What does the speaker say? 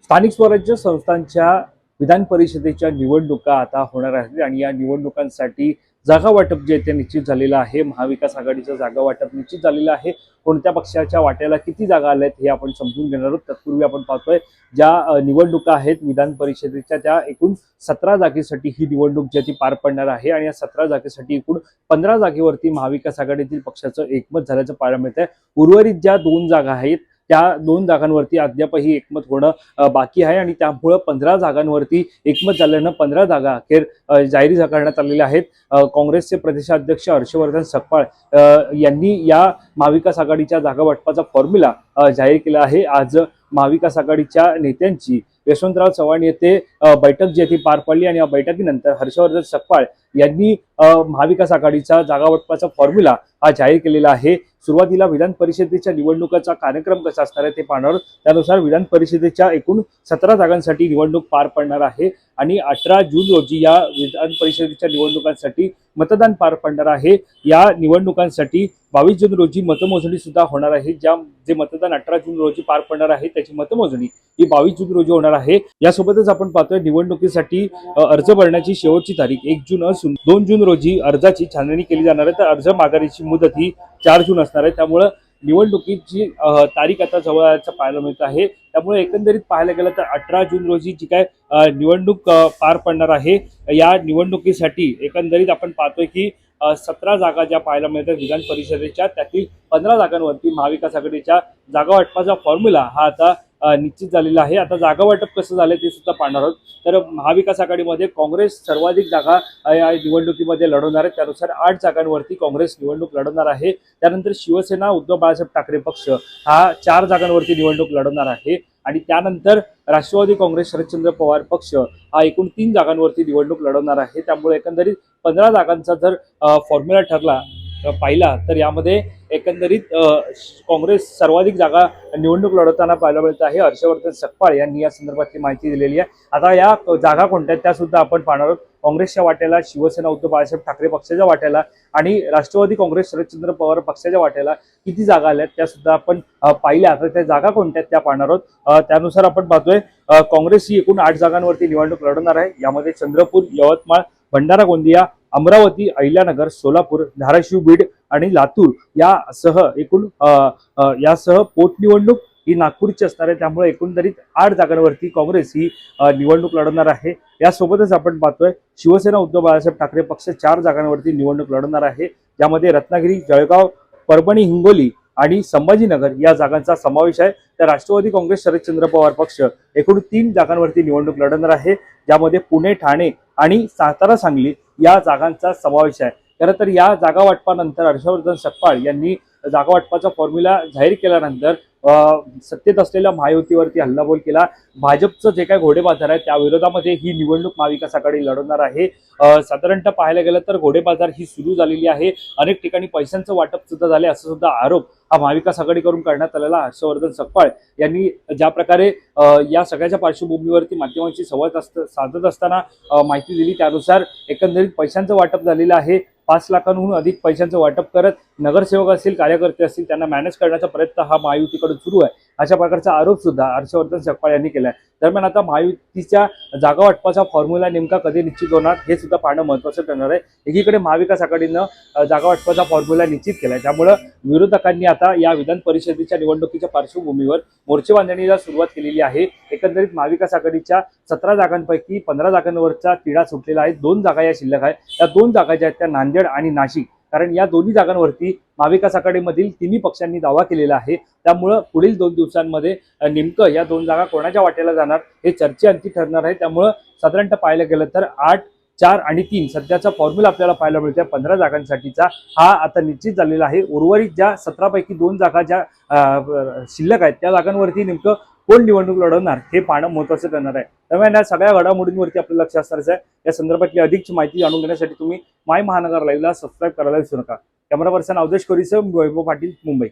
स्थानिक स्वराज्य संस्थांच्या विधान परिषदेच्या निवडणुका आता होणार आहेत आणि या निवडणुकांसाठी जागा वाटप जे ते निश्चित झालेलं आहे। महाविकास आघाडीचं जागा वाटप निश्चित झालेलं आहे। कोणत्या पक्षाच्या वाट्याला किती जागा आल्यात हे आपण समजून घेणार आहोत। तत्पूर्वी आपण पाहतोय ज्या निवडणुका आहेत विधान परिषदेच्या त्या एकूण 17 जागेसाठी ही निवडणूक जी ती पार पडणार आहे आणि या 17 जागेसाठी एकूण 15 जागेवरती महाविकास आघाडीतील पक्षाचं एकमत झाल्याचं पाहायला मिळत आहे। उर्वरित ज्या 2 जागा आहेत त्या 2 जागांवरती अद्यापही एकमत होणं बाकी आहे आणि त्यामुळे 15 जागांवरती एकमत झाल्यानं 15 जागा अखेर जाहीर करण्यात आलेल्या आहेत। काँग्रेसचे प्रदेशाध्यक्ष हर्षवर्धन सकपाळ यांनी या महाविकास आघाडीच्या जागा वाटपाचा फॉर्म्युला जाहीर केला आहे। आज महाविकास आघाडीच्या नेत्यांची यशवंतराव चव्हाण येथे बैठक जी ती पार पडली आणि या बैठकीनंतर हर्षवर्धन सकपाळ यांनी महाविकास आघाडीचा जागा वाटपाचा फॉर्म्युला हा जाहीर केलेला आहे। सुरुवातीला विधान परिषदेच्या निवडणुकाचा कार्यक्रम कसा असणार आहे ते पाहणार। त्यानुसार विधान परिषदेच्या एकूण 17 जागांसाठी निवडणूक पार पडणार आहे आणि 18 जून रोजी या विधान परिषदेच्या निवडणुकांसाठी मतदान पार पडणार आहे। या निवडणुकांसाठी 22 जून रोजी मतमोजणी सुद्धा होणार आहे। जे मतदान 18 जून रोजी पार पडणार आहे त्याची मतमोजणी ही 22 जून रोजी होणार आहे। यासोबतच आपण पाहतोय निवडणुकीसाठी अर्ज भरण्याची शेवटची तारीख 1 जून असून 2 जून रोजी अर्जाची छाननी केली जाणार आहे। तर अर्ज माघारीची मुदत ही 4 जून असणार आहे। त्यामुळे निवडणुकीची तारीख आता जवळ आल्याचं पाहायला मिळत आहे। त्यामुळे एकंदरीत पाहायला गेलं तर 18 जून रोजी जी काय निवडणूक पार पडणार आहे या निवडणुकीसाठी एकंदरीत आपण पाहतोय की 17 जागा ज्या पाहायला मिळतात विधान परिषदेच्या त्यातील 15 जागांवरती महाविकास आघाडीच्या जागा वाटपाचा फॉर्म्युला हा आता निश्चित झालेला आहे। आता जागा वाटप कसं झालं ते सुद्धा पाहणार आहोत। तर महाविकास आघाडीमध्ये काँग्रेस सर्वाधिक जागा या निवडणुकीमध्ये लढवणार आहे। त्यानुसार 8 जागांवरती काँग्रेस निवडणूक लढवणार आहे। त्यानंतर शिवसेना उद्धव बाळासाहेब ठाकरे पक्ष हा 4 जागांवरती निवडणूक लढवणार आहे आणि त्यानंतर राष्ट्रवादी काँग्रेस शरदचंद्र पवार पक्ष हा एकूण 3 जागांवरती निवडणूक लढवणार आहे। त्यामुळे एकंदरीत 15 जागांचा जर फॉर्म्युला ठरला पाहिला तर यामध्ये एकंदरीत काँग्रेस सर्वाधिक जागा निवडणूक लढवताना पाहायला मिळत आहे। हर्षवर्धन सकपाळ यांनी या संदर्भातली माहिती दिलेली आहे। आता या जागा कोणत्या त्या सुद्धा आपण पाहणार आहोत। काँग्रेसच्या वाट्याला शिवसेना उद्धव बाळासाहेब ठाकरे पक्षाच्या वाट्याला आणि राष्ट्रवादी काँग्रेस शरदचंद्र पवार पक्षाच्या वाट्याला किती जागा आल्यात त्या सुद्धा आपण पाहिल्या। आता त्या जागा कोणत्या त्या पाहणार आहोत। त्यानुसार आपण पाहतोय काँग्रेस ही एकूण 8 जागांवरती निवडणूक लढवणार आहे। यामध्ये चंद्रपूर, यवतमाळ, भंडारा गोंदिया, अमरावती, अहिल्यानगर, सोलापूर, धाराशिव, बीड आणि लातूर यासह एकूण पोटनिवडणूक ही नागपूरची असणार आहे। त्यामुळे एकंदरीत 8 जागांवरती काँग्रेस ही निवडणूक लढवणार आहे। यासोबतच आपण पाहतोय शिवसेना उद्धव बाळासाहेब ठाकरे पक्ष 4 जागांवरती निवडणूक लढवणार आहे। ज्यामध्ये रत्नागिरी, जळगाव, परभणी, हिंगोली आणि संभाजीनगर या जागांचा समावेश आहे। तर राष्ट्रवादी काँग्रेस शरदचंद्र पवार पक्ष एकूण 3 जागांवरती निवडणूक लढवणार आहे। ज्यामध्ये पुणे, ठाणे आणि सातारा, सांगली या जागांचा समावेश आहे। खरं तर या जागा वाटपानंतर हर्षवर्धन सकपाळ यांनी जागा वाटपाचा फॉर्म्युला जाहीर केल्यानंतर सत्तेत असलेल्या महायुतीवरती हल्लाबोल केला। भाजपचं जे काही घोडेबाजार आहे त्या विरोधामध्ये ही निवडणूक महाविकास आघाडी लढवणार आहे। साधारणतः पाहायला गेलं तर घोडेबाजार ही सुरू झालेली आहे। अनेक ठिकाणी पैशांचं वाटप सुद्धा झाले असं सुद्धा आरोप हा महाविकास आघाडीकडून करण्यात आलेला। हर्षवर्धन सकपाळ यांनी ज्या प्रकारे या सगळ्याच्या पार्श्वभूमीवरती माध्यमांशी संवाद साधत असताना माहिती दिली त्यानुसार एकंदरीत पैशांचं वाटप झालेलं आहे। 5 लाखांहून अधिक पैशांचं वाटप करत नगरसेवक असतील, कार्यकर्ते असतील त्यांना मॅनेज करण्याचा प्रयत्न हा महायुतीकडून सुरू आहे अशा प्रकारचा आरोप सुद्धा हर्षवर्धन सकपाळ यांनी केला आहे। दरम्यान आता महायुतीच्या जागा वाटपाचा फॉर्म्युला नेमका कधी निश्चित होणार हे सुद्धा पाहणं महत्त्वाचं ठरणार आहे। एकीकडे महाविकास आघाडीनं जागा वाटपाचा फॉर्म्युला निश्चित केलाय। त्यामुळे विरोधकांनी आता या विधान परिषदेच्या निवडणुकीच्या पार्श्वभूमीवर मोर्चे बांधणीला सुरुवात केलेली आहे। एकंदरीत महाविकास आघाडीच्या 17 जागांपैकी 15 जागांवरचा तिढा सुटलेला आहे। 2 जागा या शिल्लक आहेत। त्या 2 जागा ज्या आहेत त्या नांदेड आणि नाशिक, कारण या दोन्ही जागांवरती महाविकास आघाडीमधील 3 पक्षांनी दावा केलेला आहे। त्यामुळे पुढील 2 दिवसांमध्ये नेमकं या 2 जागा कोणाच्या वाटेला जाणार हे चर्चेअंती ठरणार आहे। त्यामुळे साधारणतः पाहायला गेलं तर 8, 4 आणि 3 सध्याचा फॉर्म्युला आपल्याला पाहायला मिळतोय 15 जागांसाठीचा हा आता निश्चित झालेला आहे। उर्वरित ज्या 17 पैकी 2 जागा ज्या शिल्लक आहेत त्या जागांवरती नेमकं कोण निवडणूक लढवणार हे पाहणं महत्त्वाचं ठरणार आहे। त्यामुळे या सगळ्या घडामोडींवरती आपलं लक्ष असणारच आहे। या संदर्भातली अधिकची माहिती जाणून घेण्यासाठी तुम्ही माय महानगर लाईव्हला सबस्क्राईब करायला विसरू नका। कॅमेरा पर्सन अवधेश कोरीसह वैभव पाटील, मुंबई।